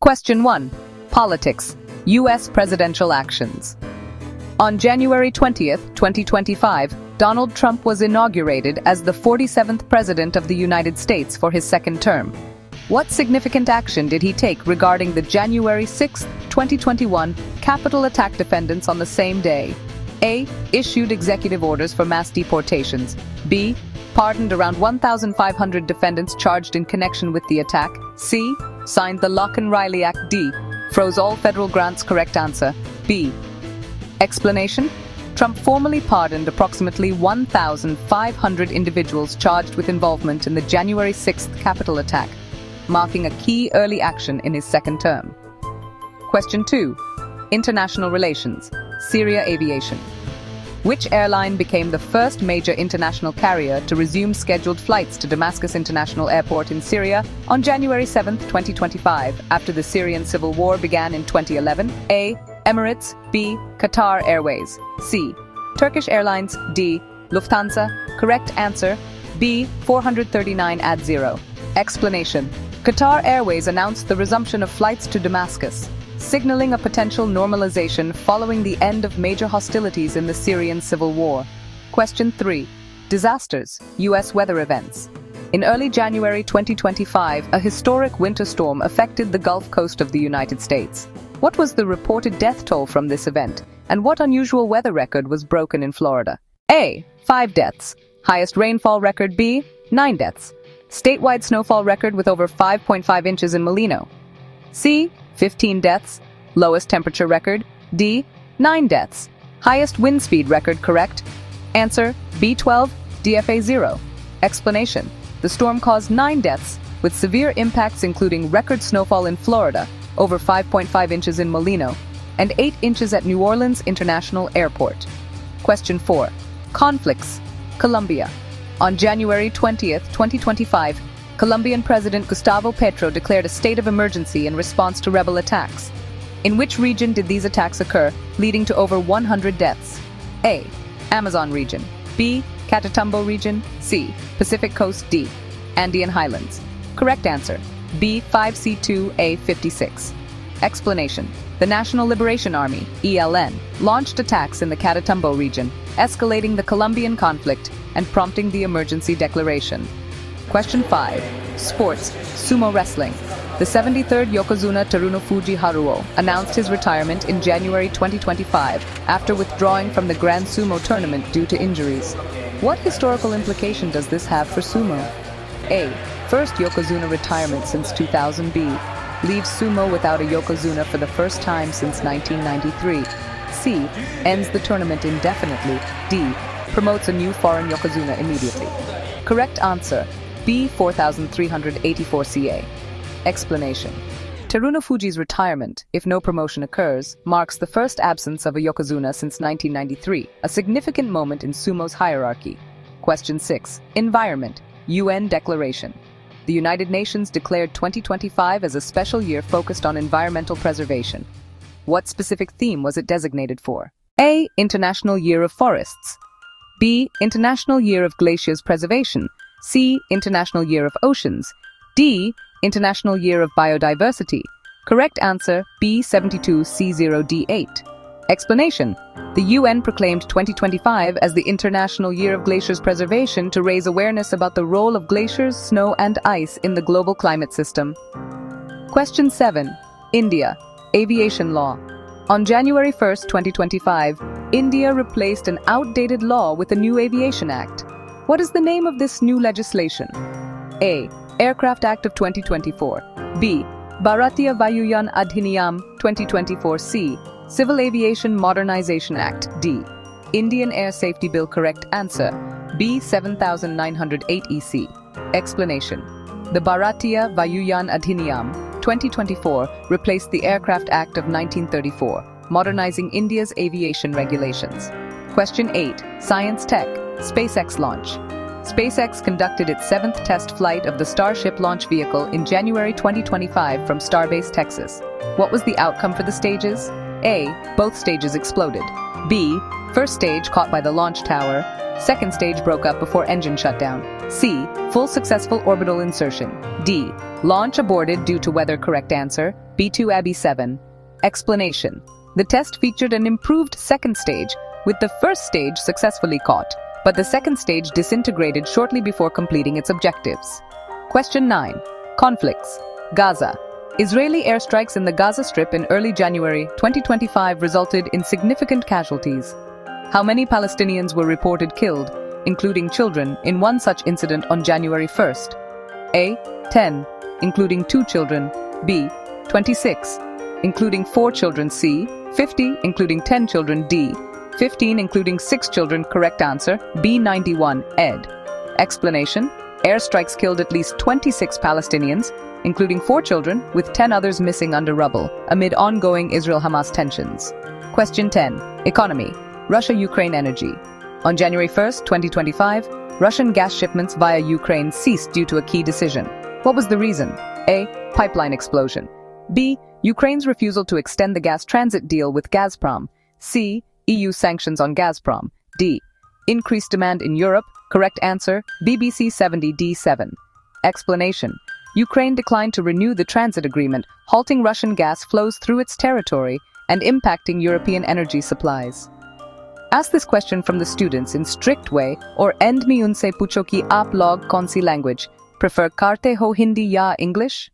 Question 1. Politics. U.S. presidential actions. On January 20th, 2025, Donald Trump was inaugurated as the 47th President of the United States for his second term. What significant action did he take regarding the January 6, 2021 Capitol attack defendants on the same day? A. Issued executive orders for mass deportations. B. Pardoned around 1,500 defendants charged in connection with the attack. C. Signed the Locke-and-Riley Act. D. Froze all federal grants. Correct answer, B. Explanation: Trump formally pardoned approximately 1,500 individuals charged with involvement in the January 6th Capitol attack, marking a key early action in his second term. Question 2. International relations. Syria aviation. Which airline became the first major international carrier to resume scheduled flights to Damascus International Airport in Syria on January 7, 2025, after the Syrian civil war began in 2011? A. Emirates. B. Qatar Airways. C. Turkish Airlines. D. Lufthansa. Correct answer, B. 439 + 0. Explanation: Qatar Airways announced the resumption of flights to Damascus, signaling a potential normalization following the end of major hostilities in the Syrian civil war. Question 3. Disasters. U.S. weather events. In early January 2025, a historic winter storm affected the Gulf Coast of the United States. What was the reported death toll from this event, and what unusual weather record was broken in Florida? A. 5 deaths. Highest rainfall record. B. 9 deaths. Statewide snowfall record with over 5.5 inches in Molino. C. 15 deaths. Lowest temperature record. D. 9 deaths. Highest wind speed record. Correct answer, B12, DFA 0. Explanation: the storm caused 9 deaths, with severe impacts including record snowfall in Florida, over 5.5 inches in Molino, and 8 inches at New Orleans International Airport. Question 4. Conflicts. Colombia. On January 20th, 2025, Colombian President Gustavo Petro declared a state of emergency in response to rebel attacks. In which region did these attacks occur, leading to over 100 deaths? A. Amazon region. B. Catatumbo region. C. Pacific coast. D. Andean highlands. Correct answer, B. 5C2A56. Explanation: the National Liberation Army, ELN, launched attacks in the Catatumbo region, escalating the Colombian conflict and prompting the emergency declaration. Question 5. Sports. Sumo wrestling. The 73rd Yokozuna Terunofuji Haruo announced his retirement in January 2025 after withdrawing from the Grand Sumo tournament due to injuries. What historical implication does this have for sumo? A. First Yokozuna retirement since 2000. B. Leaves sumo without a Yokozuna for the first time since 1993. C. Ends the tournament indefinitely. D. Promotes a new foreign Yokozuna immediately. Correct answer, B. 4384 CA. Explanation: Terunofuji's retirement, if no promotion occurs, marks the first absence of a Yokozuna since 1993, a significant moment in sumo's hierarchy. Question 6. Environment. UN Declaration. The United Nations declared 2025 as a special year focused on environmental preservation. What specific theme was it designated for? A. International Year of Forests. B. International Year of Glaciers Preservation. C. International Year of Oceans. D. International Year of Biodiversity. Correct answer, B. 72C0D8. Explanation: the UN proclaimed 2025 as the International Year of Glaciers Preservation to raise awareness about the role of glaciers, snow, and ice in the global climate system. Question 7. India. Aviation law. On January 1st, 2025, India replaced an outdated law with a new Aviation Act. What is the name of this new legislation? A. Aircraft Act of 2024. B. Bharatiya Vayuyan Adhiniyam 2024. C. Civil Aviation Modernization Act. D. Indian Air Safety Bill. Correct answer, B. 7908 EC. Explanation: the Bharatiya Vayuyan Adhiniyam 2024 replaced the Aircraft Act of 1934, modernizing India's aviation regulations. Question 8. Science Tech. SpaceX launch. SpaceX conducted its 7th test flight of the Starship launch vehicle in January 2025 from Starbase, Texas. What was the outcome for the stages? A. Both stages exploded. B. First stage caught by the launch tower. Second stage broke up before engine shutdown. C. Full successful orbital insertion. D. Launch aborted due to weather. Correct answer, B2 Abbey 7. Explanation. The test featured an improved second stage, with the first stage successfully caught, but the second stage disintegrated shortly before completing its objectives. Question 9. Conflicts. Gaza. Israeli airstrikes in the Gaza Strip in early January 2025 resulted in significant casualties. How many Palestinians were reported killed, including children, in one such incident on January 1st? A. 10, including 2 children. B. 26, including 4 children. C. 50, including 10 children. D. 15, including 6 children. Correct answer, B. 91, ed. Explanation. Airstrikes killed at least 26 Palestinians, including 4 children, with 10 others missing under rubble, amid ongoing Israel-Hamas tensions. Question 10. Economy. Russia-Ukraine energy. On January 1st, 2025, Russian gas shipments via Ukraine ceased due to a key decision. What was the reason? A. Pipeline explosion. B. Ukraine's refusal to extend the gas transit deal with Gazprom. C. EU sanctions on Gazprom. D. Increased demand in Europe. Correct answer, BBC 70D7. Explanation. Ukraine declined to renew the transit agreement, halting Russian gas flows through its territory and impacting European energy supplies. Ask this question from the students in strict way or end में उनसे पूछो कि आप लोग कौन सी language prefer, karte ho Hindi ya English?